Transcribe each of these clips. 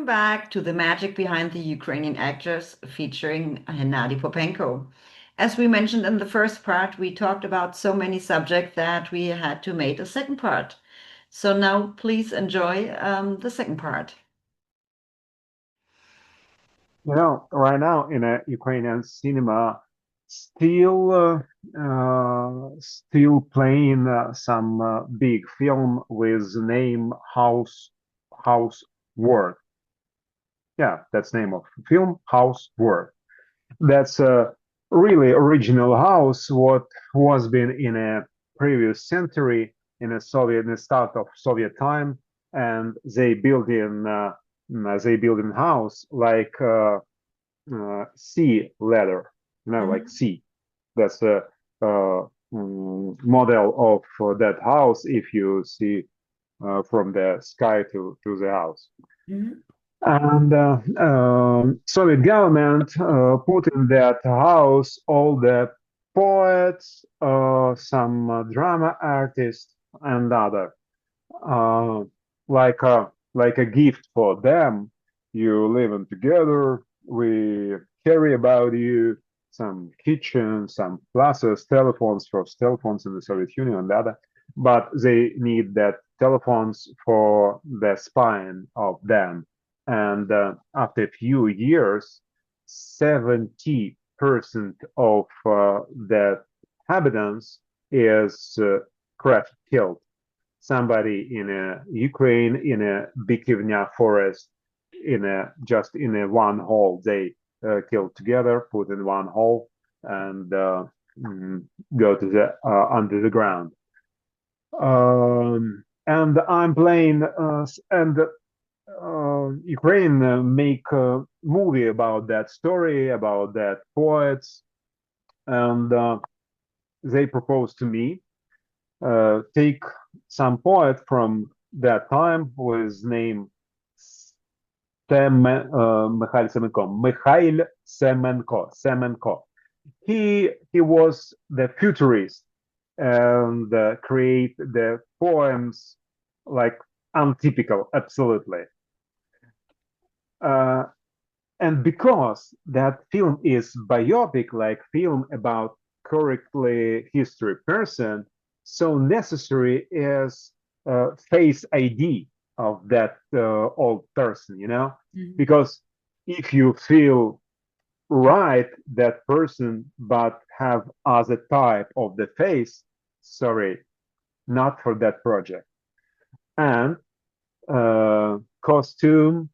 back to the Magic Behind the Ukrainian Actors featuring Hennadii Popenko. As we mentioned in the first part, we talked about so many subjects that we had to make a second part. So now please enjoy the second part. Right now in a Ukrainian cinema, still playing some big film with name House Word. Yeah, that's name of film House Word. That's a really original house. What was been in a previous century in the start of Soviet time, and they build in house like. C letter, like Mhm. C. That's the model of that house if you see from the sky to the house. Mhm. And Soviet government put in that house all the poets, some drama artists, and other uh, like a gift for them. You living together. We carry about you some kitchen, some glasses, telephones, first telephones in the Soviet Union and other, but they need that telephones for the spine of them. And after a few years, 70% of the inhabitants is crashed, killed somebody in Ukraine in a Bikivnya forest in a one hole. They killed together, put in one hole, and mm, go to the under the ground. And I'm playing and Ukraine make a movie about that story about that poets, and they proposed to me take some poet from that time with name Mikhail Semenko. He was the futurist and create the poems like untypical, absolutely. Uh, and because that film is biopic, like film about correctly history person, so necessary is face ID of that old person, Mhm. because if you feel right that person but have other type of the face, sorry, not for that project. And costume,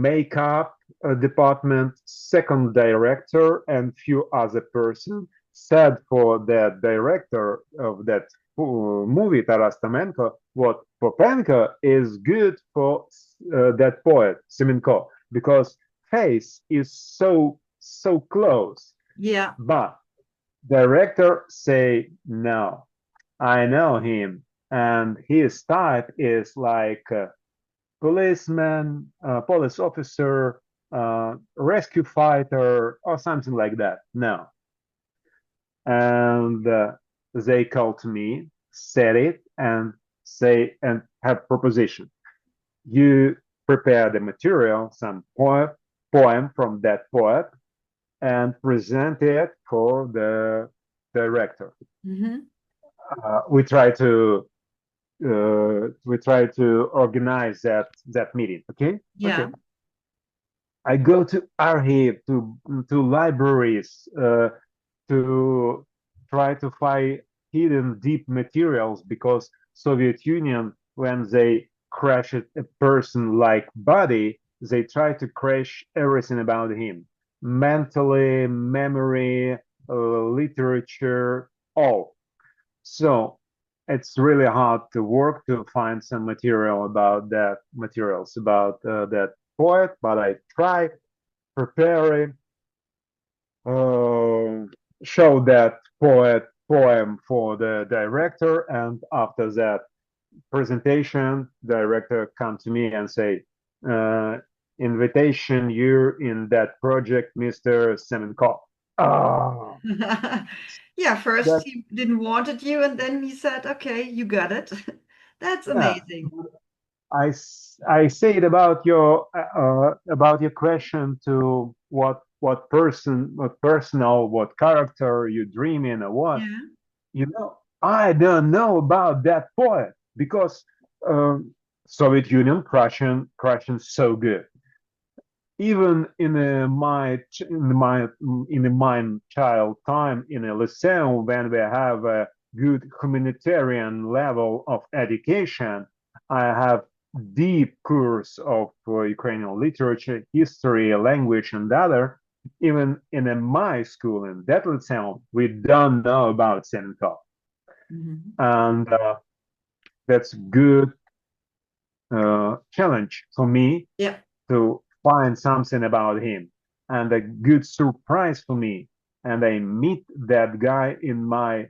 makeup department, second director, and few other person said for the director of that movie, Taras Tamenko, what Popenko is good for that poet, Semenko, because face is so close. Yeah. But director say no. I know him, and his type is like policeman, police officer, rescue fighter, or something like that. No. And they called me, said it, and say and have proposition. You prepare the material, some poem from that poet, and present it for the director. Mhm. We try to organize that meeting. Okay, okay. Yeah. I go to archive to libraries to try to find hidden deep materials because Soviet Union when they crashed a person like body they try to crash everything about him mentally memory literature all so it's really hard to work to find some material about that materials about that poet, but I try preparing, uh, show that poem for the director, and after that presentation, director come to me and say, uh, "Invitation, you're in that project, Mr. Semenkov." Ah, Yeah, first that he didn't wanted you, and then he said, okay, you got it. That's yeah. amazing. I say it about your question to what person, what personal, what character you dream in or what. Yeah. I don't know about that poet because um, Soviet Union, Russian so good. Even in my child time in a lyceum when we have a good humanitarian level of education, I have deep course of Ukrainian literature, history, language, and other. Even in my school in that lyceum, we don't know about Seneca, Mhm. and that's good challenge for me Yeah. to find something about him and a good surprise for me. And I meet that guy in my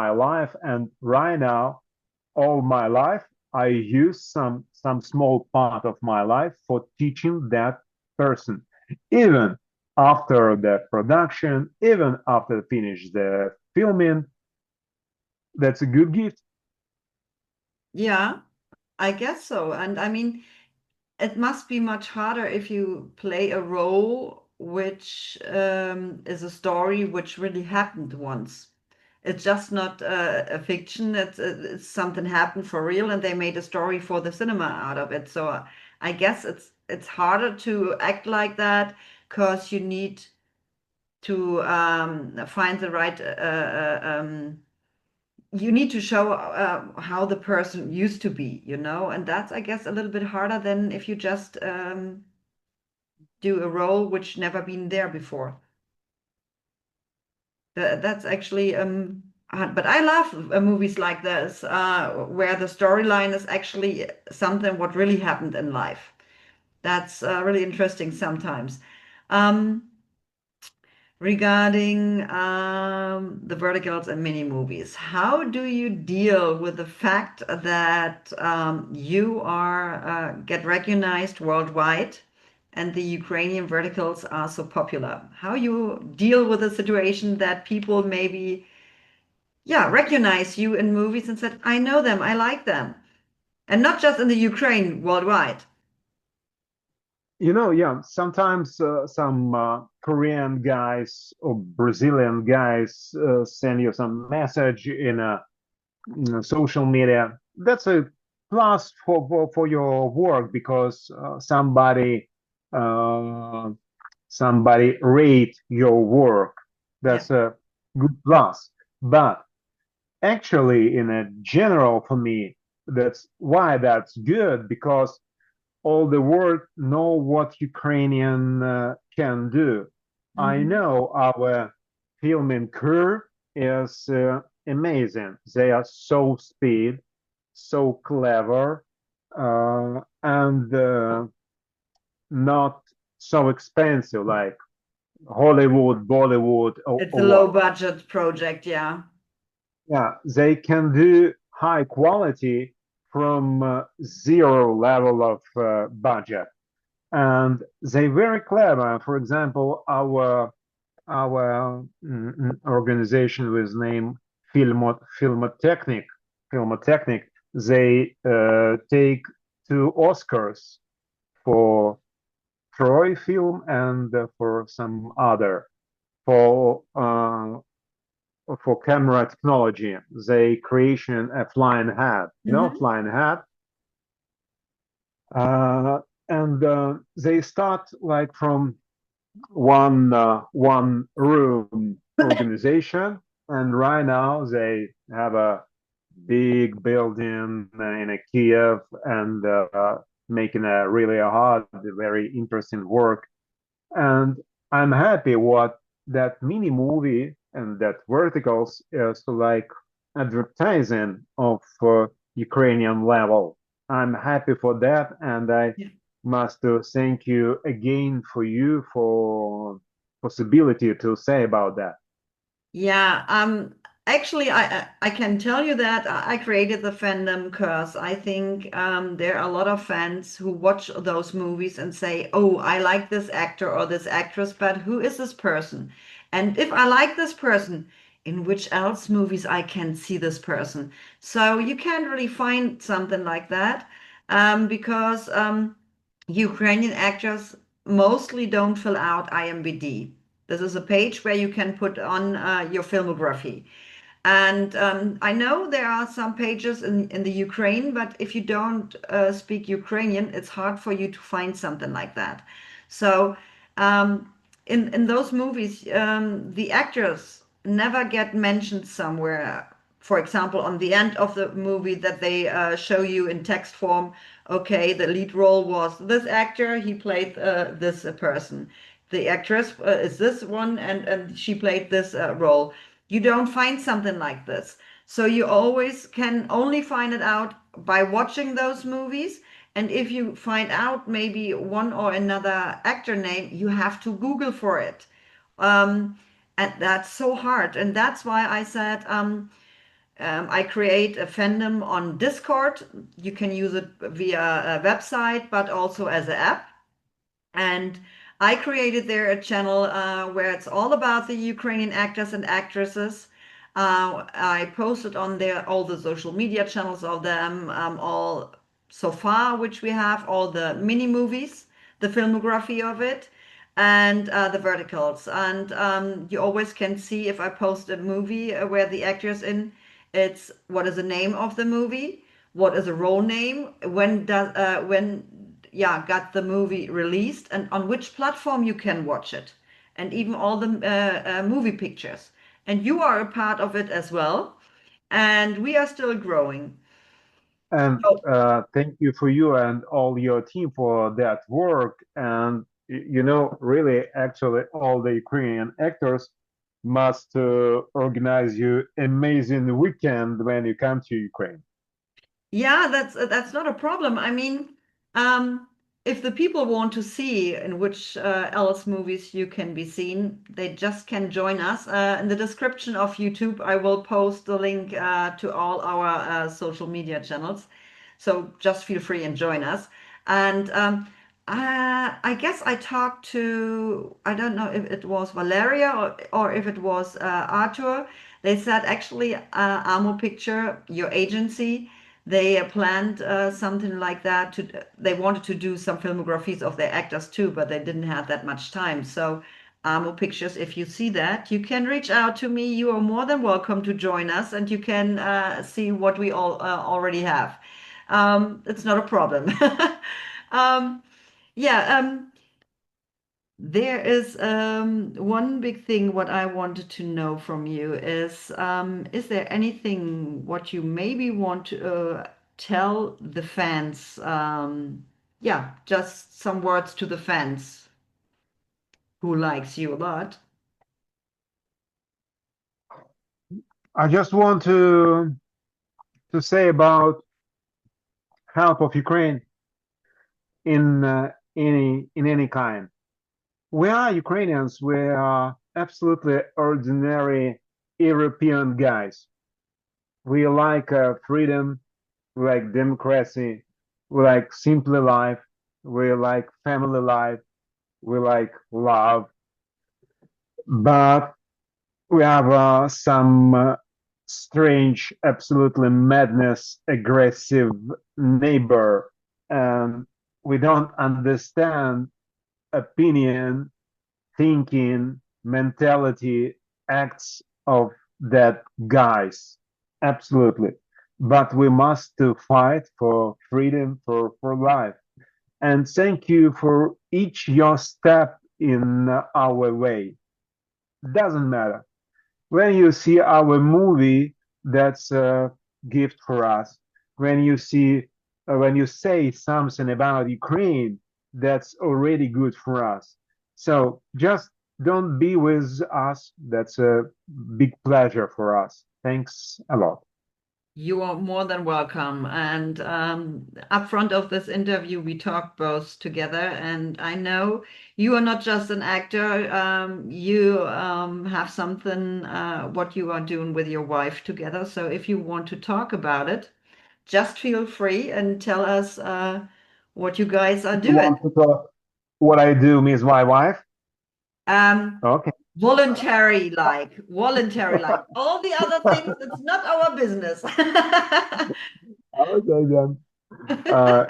life, and right now, all my life, I use some small part of my life for teaching that person. Even after the production, even after finish the filming, that's a good gift. Yeah, I guess so. And I mean, it must be much harder if you play a role which is a story which really happened once. It's just not a fiction. It's something happened for real, and they made a story for the cinema out of it. So I guess it's harder to act like that because you need to find the right you need to show how the person used to be, and that's, I guess, a little bit harder than if you just do a role which never been there before. That's actually hard. But I love movies like this, where the storyline is actually something what really happened in life. That's really interesting sometimes. Um, Regarding the verticals and mini movies, how do you deal with the fact that you are get recognized worldwide and the Ukrainian verticals are so popular? How you deal with the situation that people maybe, yeah, recognize you in movies and said, I know them, I like them, and not just in the Ukraine, worldwide. Yeah, sometimes some Korean guys or Brazilian guys send you some message in social media. That's a plus for your work because uh, somebody rate your work. Yeah. That's a good plus. But actually, in a general, for me, that's why that's good because all the world know what Ukrainian can do. I Hmm. know our filming crew is amazing. They are so speed, so clever, and not so expensive like Hollywood, Bollywood, or, It's a or low what. budget project, yeah. Yeah, they can do high quality from zero level of budget, and they very clever. For example, our organization with name Filmotechnic, they take two Oscars for Troy film and for some other for uh, for camera technology. They creation a flying hat, Hmm. flying hat, uh, and they start like from one room organization, and right now they have a big building in a Kiev and making a really hard, very interesting work. And I'm happy what that mini movie and that verticals is like advertising of Ukrainian level. I'm happy for that, and I must thank you again for you for possibility to say about that. Yeah, actually, I can tell you that I created the fandom because I think there are a lot of fans who watch those movies and say, "Oh, I like this actor or this actress, but who is this person?" And if I like this person, in which else movies I can see this person? So you can't really find something like that. because Ukrainian actors mostly don't fill out IMBD. This is a page where you can put on your filmography. And I know there are some pages in the Ukraine, but if you don't speak Ukrainian, it's hard for you to find something like that. So um, in those movies, the actors never get mentioned somewhere. For example, on the end of the movie that they show you in text form, okay, the lead role was this actor, he played this person. The actress is this one, and she played this role. You don't find something like this. So you always can only find it out by watching those movies. And if you find out maybe one or another actor name, you have to Google for it. Um, and that's so hard. And that's why I said I create a fandom on Discord. You can use it via a website, but also as an app. And I created there a channel where it's all about the Ukrainian actors and actresses. I posted on there all the social media channels of them, all so far, which we have, all the mini movies, the filmography of it, and the verticals. And you always can see if I post a movie where the actor's in, it's what is the name of the movie, what is a role name, when yeah, got the movie released and on which platform you can watch it, and even all the movie pictures. And you are a part of it as well. And we are still growing. And So, thank you for you and all your team for that work. And you know, really, actually, all the Ukrainian actors must organize you amazing weekend when you come to Ukraine. yeah, that's not a problem. I mean, um, if the people want to see in which else movies you can be seen, they just can join us. In the description of YouTube, I will post the link to all our social media channels. So just feel free and join us. And I guess I talked to, I don't know if it was Valeria or if it was Arthur. They said actually, Amo Picture, your agency, they planned something like that. They wanted to do some filmographies of their actors too, but they didn't have that much time. So, Amo Pictures, if you see that, you can reach out to me. You are more than welcome to join us, and you can see what we all already have. It's not a problem. Um, yeah, there is one big thing what I wanted to know from you is there anything what you maybe want to tell the fans? Yeah, just some words to the fans who likes you a lot. I just want to say about help of Ukraine in any kind. We are Ukrainians. We are absolutely ordinary European guys. We like freedom. We like democracy. We like simple life. We like family life. We like love. But we have some strange, absolutely madness, aggressive neighbor, and we don't understand opinion, thinking, mentality, acts of that guys. Absolutely. But we must fight for freedom, for life. And thank you for each your step in our way. Doesn't matter. When you see our movie, that's a gift for us. When you see, when you say something about Ukraine, that's already good for us. So just don't be with us. That's a big pleasure for us. Thanks a lot. You are more than welcome. And up front of this interview, we talked both together, and I know you are not just an actor. You have something what you are doing with your wife together. So if you want to talk about it, just feel free and tell us what you guys are You doing. want to talk what I do, Miss my wife? Um, Okay. voluntary like. All the other things, it's not our business. Okay then.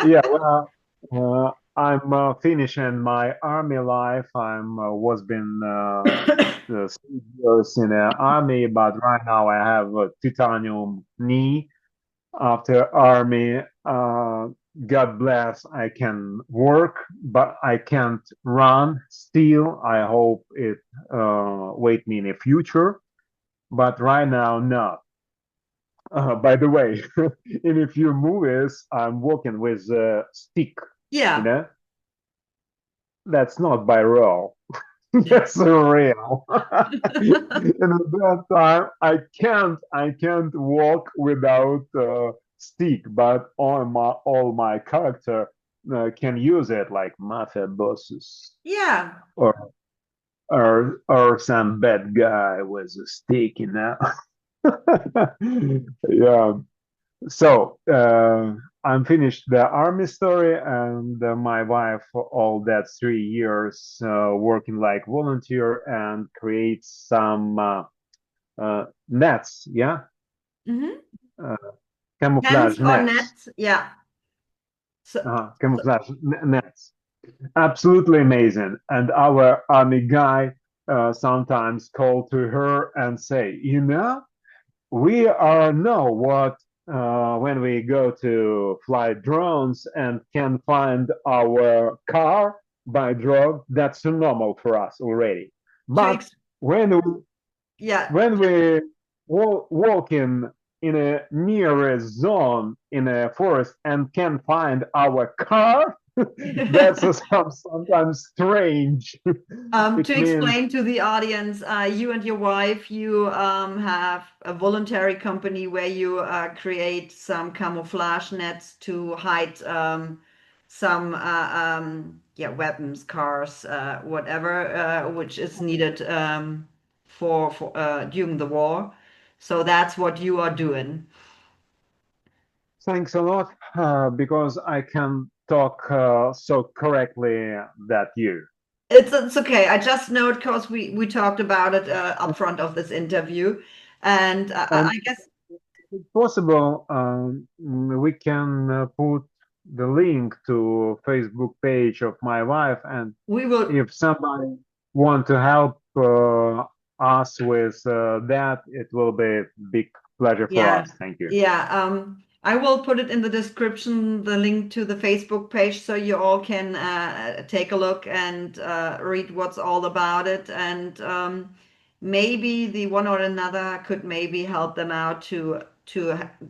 Yeah, well, I'm finishing my army life. I'm was been 6 years in the army, but right now I have a titanium knee after army. God bless, I can work, but I can't run still. I hope it wait me in the future, but right now, no. By the way, in a few movies, I'm working with a stick, you Yeah. know? That's not by role. That's real. And at that time, I can't walk without stick, but all my character can use it, like mafia bosses Yeah. or or some bad guy with a stick, you know. Yeah. So I'm finished the army story, and my wife all that 3 years working like volunteer and create some nets, yeah, Hmm. uh, Hands camouflage or nets, nets? Yeah. So, so nets. Absolutely amazing. And our army guy sometimes call to her and say, we are know what when we go to fly drones and can find our car by drone, that's normal for us already. to But ex when we yeah. when we walk in a nearest zone in a forest and can find our car, that's sometimes strange. To It means explain to the audience, you and your wife, you have a voluntary company where you create some camouflage nets to hide some yeah, weapons, cars, whatever, which is needed for during the war. So that's what you are doing. thanks a lot because I can talk so correctly that you. It's okay. I just know it because we talked about it up front of this interview, and And I guess if possible, we can put the link to Facebook page of my wife, and we will. if somebody want to help us with that, it will be a big pleasure for Yeah, us. Thank you. yeah. I will put it in the description, the link to the Facebook page, so you all can take a look and read what's all about it. And maybe the one or another could maybe help them out to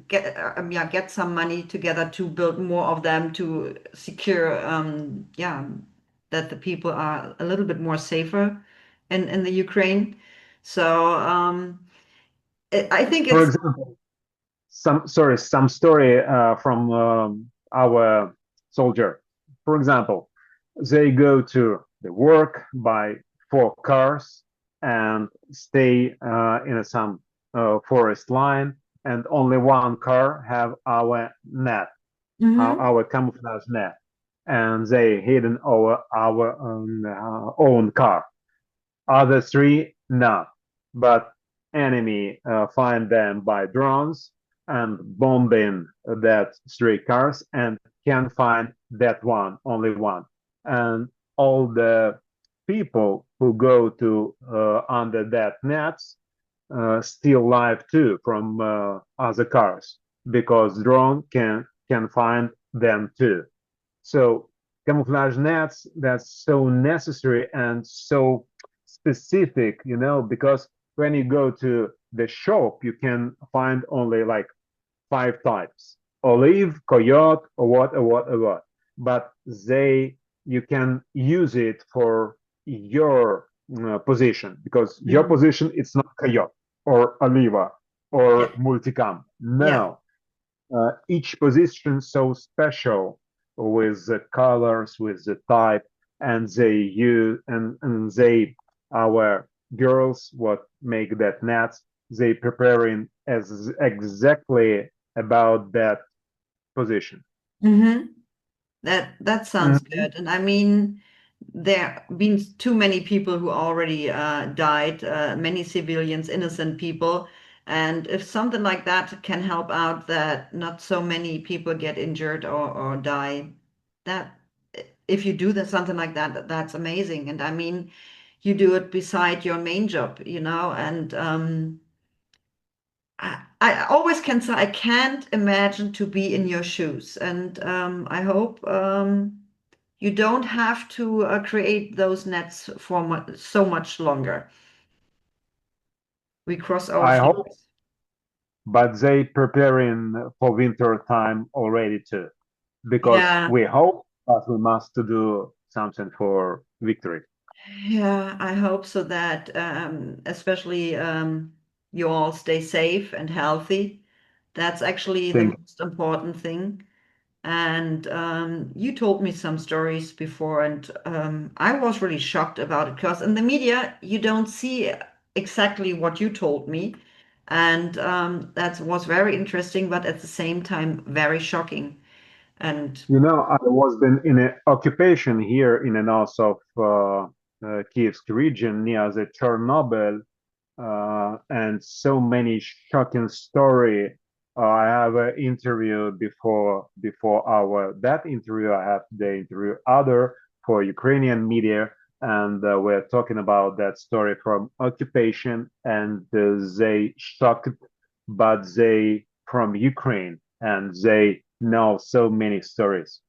get yeah, get some money together to build more of them to secure yeah, that the people are a little bit more safer in the Ukraine. So I think For it's example, some story from our soldier. For example, they go to the work by 4 cars and stay in some forest line, and only one car have our net, mhm. our camouflage net, and they hidden our own car. Other three, no. But enemy find them by drones and bombing that 3 cars and can find that one, only one. And all the people who go to under that nets still live too from other cars because drone can find them too. So camouflage nets, that's so necessary and so specific, because when you go to the shop, you can find only like 5 types: olive, coyote, or what, or what, or what. But you can use it for your position because your Mhm. position it's not coyote or oliva Yeah, or multicam. yeah. No, each position so special with the colors, with the type, and they our girls what make that nets, they preparing as exactly about that position. Hmm. That sounds Mhm. good. And I mean, there been too many people who already died, many civilians, innocent people. And if something like that can help out that not so many people get injured or die, that if you do that, something like that, that's amazing. And I mean, you do it beside your main job, and I always can say I can't imagine to be in your shoes. And I hope you don't have to create those nets for so much longer. We cross our I hope, fingers. but they preparing for winter time already too, because Yeah, we hope, but we must to do something for victory. yeah, I hope so that especially you all stay safe and healthy. That's actually the Thank most important thing. And you told me some stories before, and I was really shocked about it because in the media, you don't see exactly what you told me. And that was very interesting, but at the same time, very shocking. And you. I was been in an occupation here in the north of Kiev region near the Chernobyl, and so many shocking story. I have an interview before our that interview. I have the interview other for Ukrainian media, and we're talking about that story from occupation, and they shocked, but they from Ukraine, and they know so many stories.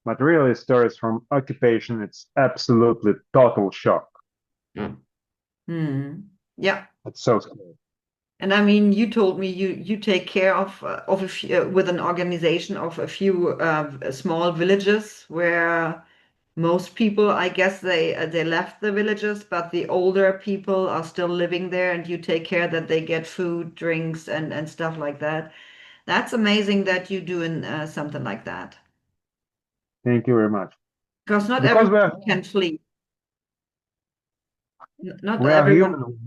But really, stories from occupation, it's absolutely total shock. hmm, yeah. It's so scary. And I mean, you told me you take care of a few, with an organization of a few small villages where most people, I guess, they left the villages, but the older people are still living there, and you take care that they get food, drinks, and stuff like that. That's amazing that you doing something like that. Thank you very much. Because not Because everyone can flee. Not we are everyone human,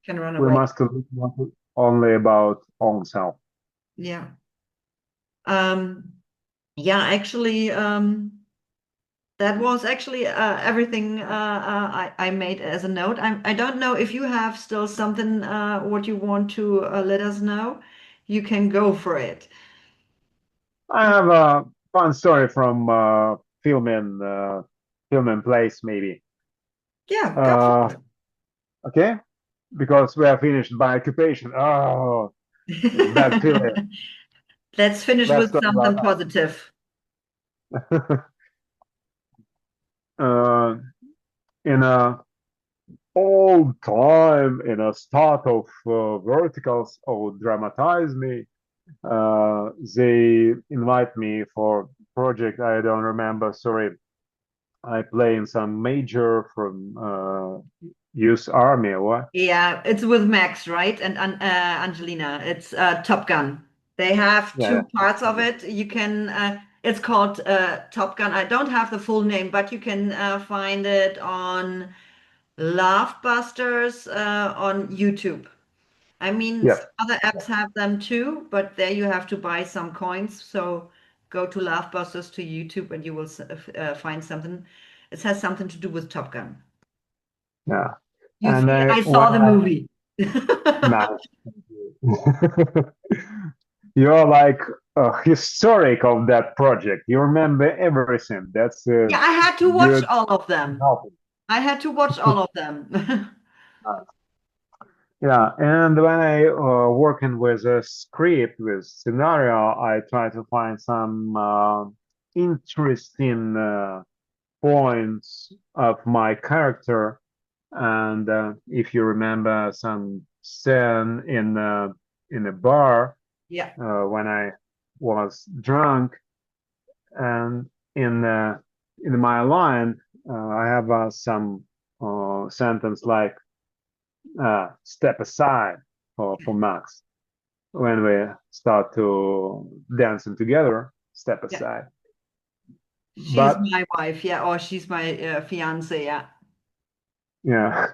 can run we away. must look only about own self. Yeah. Um, yeah, actually, that was actually everything I made as a note. I don't know if you have still something what you want to let us know. You can go for it. I have a fun story from filming place maybe. Yeah, go Uh, for okay, because we are finished by occupation. Oh, it's bad feeling. it. Let's finish Let's with talk about something positive. that. In a old time, in a start of verticals or dramatize me, they invite me for project. I don't remember. Sorry, I play in some major from U.S. Army or what? Yeah, it's with Max, right? And Angelina. It's Top Gun. They have Yeah, two parts of it. You can, it's called Top Gun. I don't have the full name, but you can find it on LoveBusters on YouTube. I mean, yeah, some other apps have them too, but there you have to buy some coins. So go to LoveBusters to YouTube and you will find something. It has something to do with Top Gun. yeah. You And see, I when saw the I movie. nice. You're like a historic of that project. You remember everything. That's Yeah, I had to watch good all of them. help. I had to watch all of them. Yeah, and when I working with a script with scenario, I try to find some interesting points of my character. And if you remember some scene in a bar Yeah, when I was drunk, and in my line, I have some sentence like "step aside" for Max when we start to dancing together. Step yeah. aside, She's but my wife, yeah, or she's my fiance, yeah. yeah,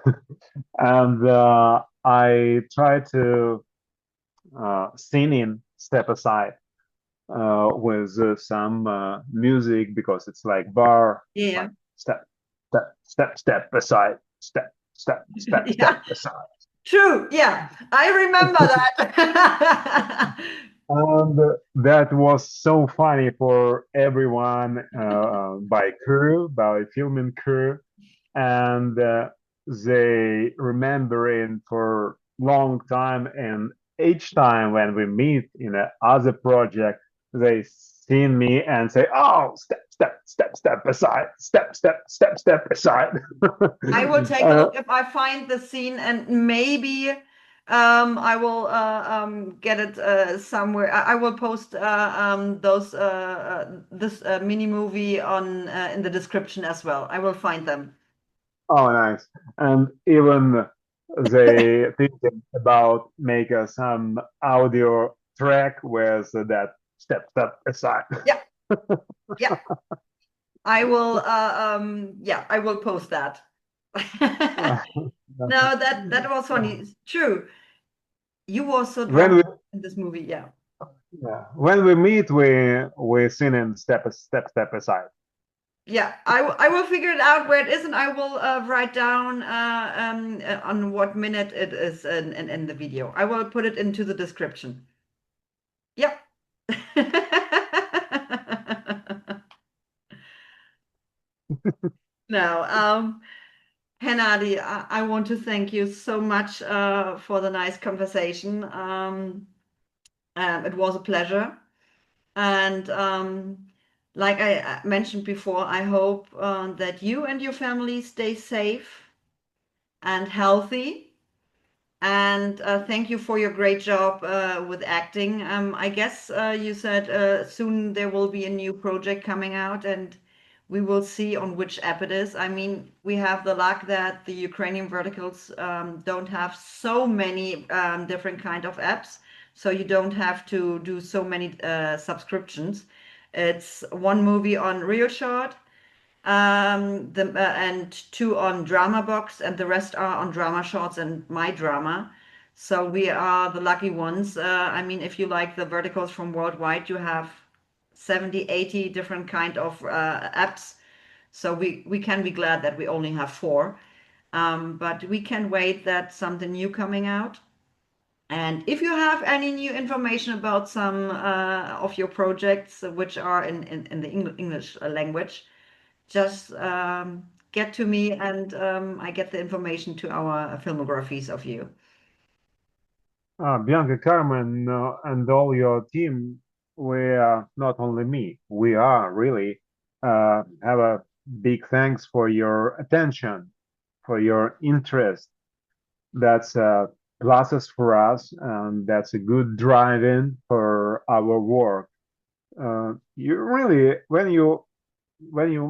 and I try to sing in "Step Aside" with some music because it's like bar. It's Yeah, like step, step, step, step aside, step, step, step, yeah. step aside. True. Yeah, I remember that. And that was so funny for everyone, by crew, by filming crew, and they remembering for long time. And each time when we meet in a other project, they see me and say, "Oh, step aside, step aside." I will take a uh, look if I find the scene, and maybe I will get it somewhere. I will post those this mini movie on in the description as well. I will find them. oh, nice. And even they thinking about make some audio track with that step aside. Yeah, yeah. I will yeah, I will post that. No, that was funny. It's true. You were so when drunk we in this movie, yeah. Yeah. When we meet, we sing and step aside. Yeah, I will figure it out where it is, and I will write down on what minute it is in the video. I will put it into the description. Yep. Now, Hennadii, I want to thank you so much for the nice conversation. It was a pleasure. And like I mentioned before, I hope that you and your family stay safe and healthy. And thank you for your great job with acting. I guess you said soon there will be a new project coming out, and we will see on which app it is. I mean, we have the luck that the Ukrainian verticals don't have so many different kind of apps, so you don't have to do so many subscriptions. It's one movie on Real Short, and two on Drama Box, and the rest are on DramaShorts and My Drama. So we are the lucky ones. I mean, if you like the verticals from worldwide, you have 70, 80 different kind of apps. So we can be glad that we only have four. But we can wait that something new coming out. And if you have any new information about some of your projects which are in the English language, just get to me, and I get the information to our filmographies of you. Bianca, Carmen, and all your team, we are not only me, we are really have a big thanks for your attention, for your interest. That's pluses for us, and that's a good driving for our work. You really, when you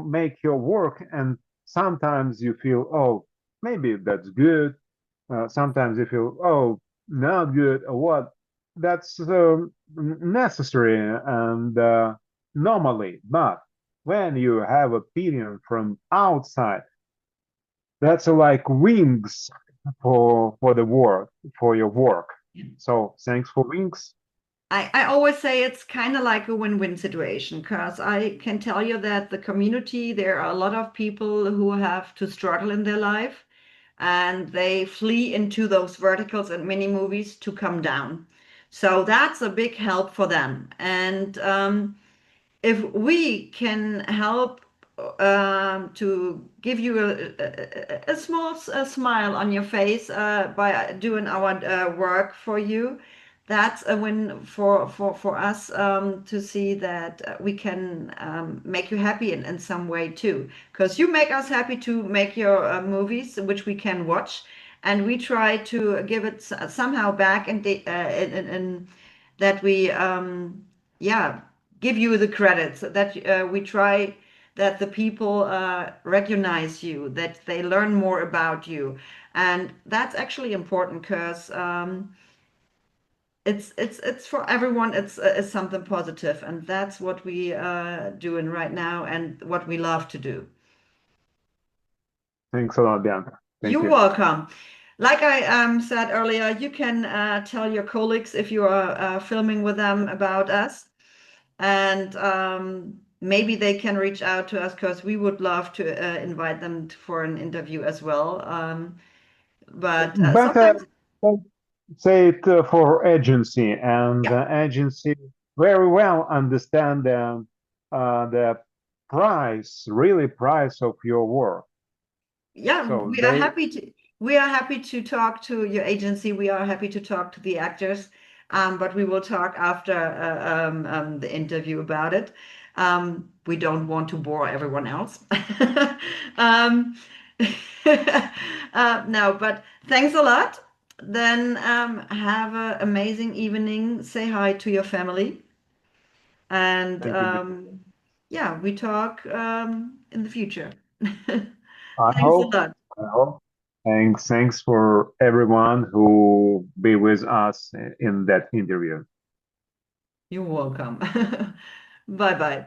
make your work, and sometimes you feel, oh, maybe that's good. Sometimes you feel, oh, not good, or what. That's necessary and normally. But when you have opinion from outside, that's like wings for the work, for your work. So thanks for wings. I always say it's kind of like a win-win situation, because I can tell you that the community, there are a lot of people who have to struggle in their life, and they flee into those verticals and mini movies to come down. So that's a big help for them. And if we can help to give you a small smile on your face by doing our work for you, that's a win for us to see that we can make you happy in some way too. Because you make us happy to make your movies, which we can watch, and we try to give it somehow back, and in that we yeah, give you the credits, that we try that the people recognize you, that they learn more about you. And that's actually important, because it's for everyone. It's something positive, and that's what we doing right now, and what we love to do. Thanks a lot, Bianca. Thank You're you. welcome. Like I said earlier, you can tell your colleagues if you are filming with them about us, and maybe they can reach out to us, because we would love to invite them for an interview as well. But But sometimes. say it for agency, and Yeah. the agency very well understand the really price of your work. Yeah, So they, we are happy to talk to your agency. We are happy to talk to the actors, but we will talk after the interview about it. We don't want to bore everyone else. Um, no, but thanks a lot. Then have an amazing evening. Say hi to your family, and thank you, Bianca. yeah, we talk in the future. I Thanks a hope, lot. I hope. Thanks for everyone who be with us in that interview. You're welcome. Bye bye.